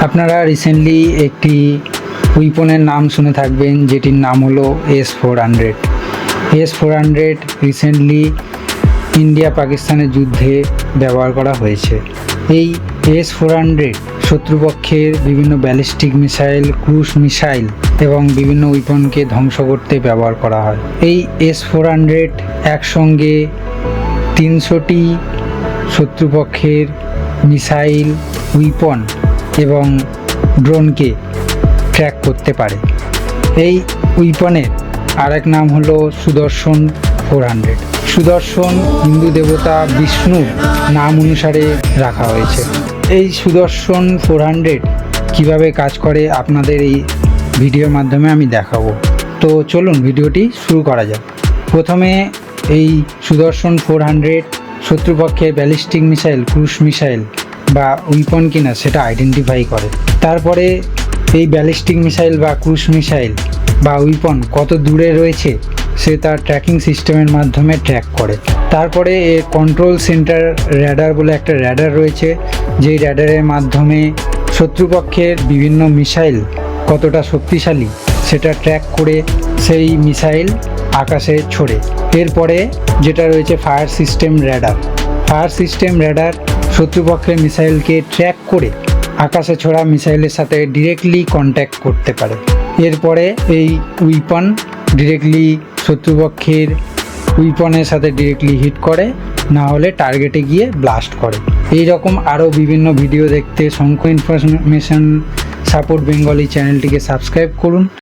আপনারা রিসেন্টলি একটি উইপনের নাম শুনে থাকবেন, যেটির নাম হলো S-400। S-400 রিসেন্টলি ইন্ডিয়া পাকিস্তানের যুদ্ধে ব্যবহার করা হয়েছে। এই S-400 শত্রুপক্ষের বিভিন্ন ব্যালিস্টিক মিসাইল, ক্রুজ মিসাইল এবং বিভিন্ন উইপনকে ধ্বংস করতে ব্যবহার করা হয়। এই S-400 একসঙ্গে 300টি শত্রুপক্ষের মিসাইল, উইপন এবং ড্রোনকে ট্র্যাক করতে পারে। এই উইপনের আরেক নাম হলো সুদর্শন 400। সুদর্শন হিন্দু দেবতা বিষ্ণুর নাম অনুসারে রাখা হয়েছে। এই সুদর্শন 400 কিভাবে কাজ করে আপনাদের এই ভিডিওর মাধ্যমে আমি দেখাবো। তো চলুন ভিডিওটি শুরু করা যাক। প্রথমে এই সুদর্শন 400 শত্রুপক্ষের ব্যালিস্টিক মিসাইল, ক্রুজ মিসাইল বা উইপন কিনা সেটা আইডেন্টিফাই করে। তারপরে এই ব্যালিস্টিক মিসাইল বা ক্রুজ মিসাইল বা উইপন কত দূরে রয়েছে সে তার ট্র্যাকিং সিস্টেমের মাধ্যমে ট্র্যাক করে। তারপরে এর কন্ট্রোল সেন্টার র্যাডার বলে একটা র্যাডার রয়েছে, যেই র্যাডারের মাধ্যমে শত্রুপক্ষের বিভিন্ন মিসাইল কতটা শক্তিশালী সেটা ট্র্যাক করে সেই মিসাইল আকাশে ছোড়ে। এরপরে যেটা রয়েছে fire system radar. Fire system radar শত্রুপক্ষের মিসাইলকে ট্র্যাক করে আকাশে ছোড়া মিসাইলের সাথে ডিরেক্টলি কন্ট্যাক্ট করতে পারে। এরপরে এই উইপন ডিরেক্টলি শত্রুপক্ষের উইপনের সাথে ডিরেক্টলি হিট করে, না হলে টার্গেটে গিয়ে ব্লাস্ট করে। এই রকম আরও বিভিন্ন ভিডিও দেখতে শঙ্খ ইনফরমেশন সাপোর্ট বেঙ্গলি চ্যানেলটিকে সাবস্ক্রাইব করুন।